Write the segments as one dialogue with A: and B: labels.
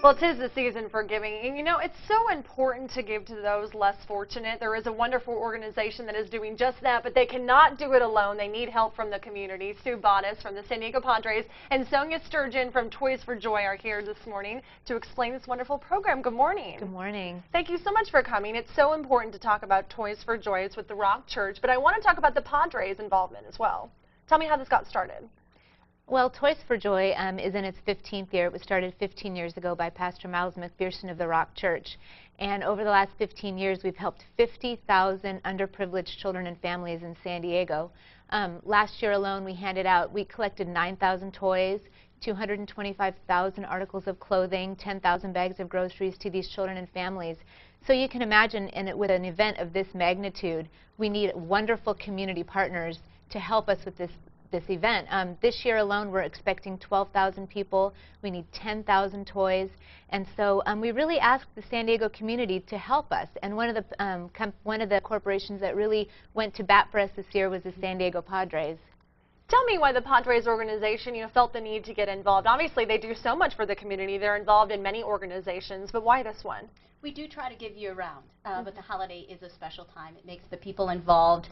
A: Well, it is the season for giving, and you know, it's so important to give to those less fortunate. There is a wonderful organization that is doing just that, but they cannot do it alone. They need help from the community. Sue Bottis from the San Diego Padres and Sonia Sturgeon from Toys for Joy are here this morning to explain this wonderful program. Good morning.
B: Good morning.
A: Thank you so much for coming. It's so important to talk about Toys for Joy. It's with the Rock Church, but I want to talk about the Padres' involvement as well. Tell me how this got started.
B: Well, Toys for Joy is in its 15th year. It was started 15 years ago by Pastor Miles McPherson of the Rock Church. And over the last 15 years, we've helped 50,000 underprivileged children and families in San Diego. Last year alone, we collected 9,000 toys, 225,000 articles of clothing, 10,000 bags of groceries to these children and families. So you can imagine, with an event of this magnitude, we need wonderful community partners to help us with this event. This year alone, we're expecting 12,000 people. We need 10,000 toys, and so we really asked the San Diego community to help us. And one of the corporations that really went to bat for us this year was the San Diego Padres.
A: Tell me why the Padres organization, felt the need to get involved. Obviously, they do so much for the community. They're involved in many organizations, but why this one?
C: We do try to give year-round, but the holiday is a special time. It makes the people involved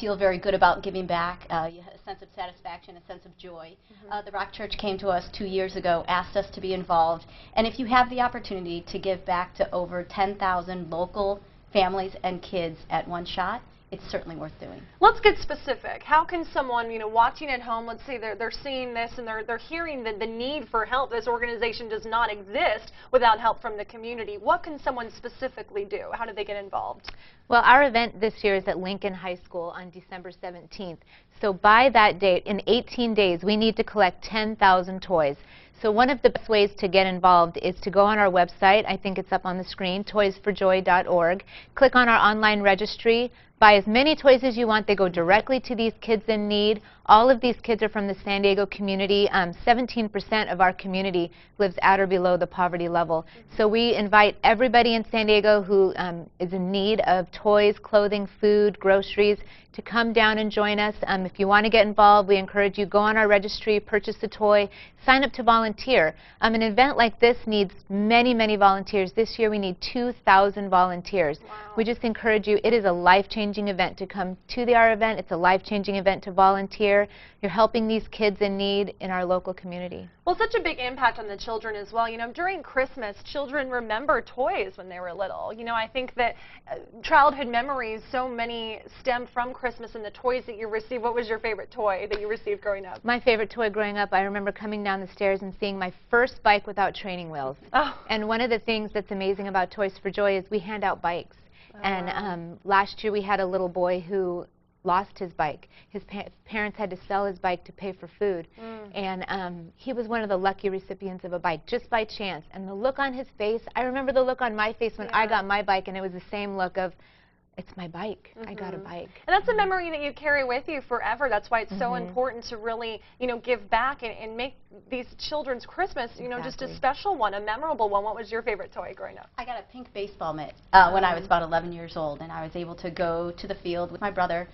C: feel very good about giving back. You have a sense of satisfaction, a sense of joy. The Rock Church came to us 2 years ago, asked us to be involved, and if you have the opportunity to give back to over 10,000 local families and kids at one shot, it's certainly worth doing.
A: Let's get specific. How can someone, watching at home, let's say they're seeing this and they're hearing the need for help. This organization does not exist without help from the community. What can someone specifically do? How do they get involved?
B: Well, our event this year is at Lincoln High School on December 17th. So by that date, in 18 days, we need to collect 10,000 toys. So one of the best ways to get involved is to go on our website. I think it's up on the screen, toysforjoy.org. Click on our online registry. Buy as many toys as you want. They go directly to these kids in need. All of these kids are from the San Diego community. 17% of our community lives at or below the poverty level. So we invite everybody in San Diego who is in need of toys, clothing, food, groceries to come down and join us. If you want to get involved, we encourage you, go on our registry, purchase a toy, sign up to volunteer. An event like this needs many, many volunteers. This year we need 2,000 volunteers.
A: Wow.
B: We just encourage you, it is a life-changing event to come to our event. It's a life-changing event to volunteer. You're helping these kids in need in our local community.
A: Well, such a big impact on the children as well. During Christmas, children remember toys when they were little. I think that childhood memories, so many stem from Christmas and the toys that you received. What was your favorite toy that you received growing up?
B: My favorite toy growing up, I remember coming down the stairs and seeing my first bike without training wheels.
A: Oh.
B: And one of the things that's amazing about Toys for Joy is we hand out bikes.
A: Oh,
B: and
A: wow.
B: Last year we had a little boy who lost his bike. His parents had to sell his bike to pay for food. And he was one of the lucky recipients of a bike, just by chance. And the look on his face, I remember the look on my face when I got my bike, and it was the same look of, it's my bike. I got a bike.
A: And that's a memory that you carry with you forever. That's why it's so important to really, give back and make these children's Christmas, just a special one, a memorable one. What was your favorite toy growing up?
C: I got a pink baseball mitt when I was about 11 years old, and I was able to go to the field with my brother,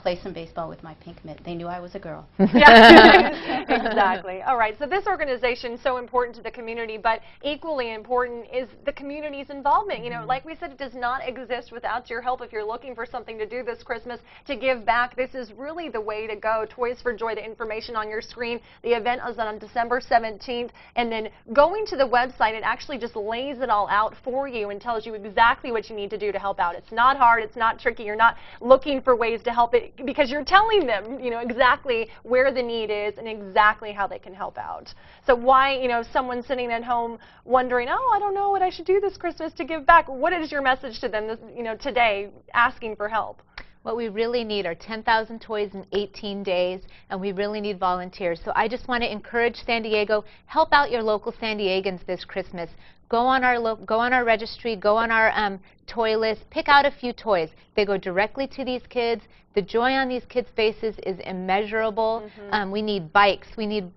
C: play some baseball with my pink mitt. They knew I was a girl.
A: Yeah, exactly. All right, so this organization is so important to the community, but equally important is the community's involvement. Like we said, it does not exist without your help. If you're looking for something to do this Christmas to give back, this is really the way to go. Toys for Joy, the information on your screen. The event is on December 17th, and then going to the website, it actually just lays it all out for you and tells you exactly what you need to do to help out. It's not hard, it's not tricky, you're not looking for ways to help it because you're telling them, exactly where the need is and exactly how they can help out. So why, someone sitting at home wondering, oh, I don't know what I should do this Christmas to give back. What is your message to them, today, asking for help?
B: What we really need are 10,000 toys in 18 days, and we really need volunteers. So I just want to encourage San Diego, help out your local San Diegans this Christmas. Go on our registry, go on our toy list, pick out a few toys. They go directly to these kids. The joy on these kids' faces is immeasurable. We need bikes. We need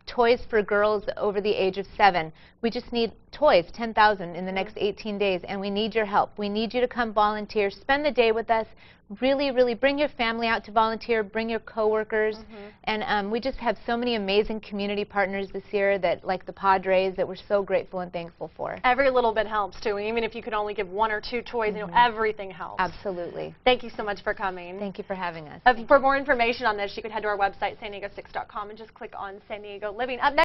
B: toys for girls over the age of 7. We just need toys, 10,000 in the next 18 days, and we need your help. We need you to come volunteer, spend the day with us, really, really bring your family out to volunteer, bring your coworkers, and we just have so many amazing community partners this year that, like the Padres, that we're so grateful and thankful for.
A: Every little bit helps too, and even if you could only give 1 or 2 toys, you know, everything helps.
B: Absolutely.
A: Thank you so much for coming.
B: Thank you for having us.
A: For more information on this, you can head to our website, san diego6.com, and just click on San Diego Living. Up next.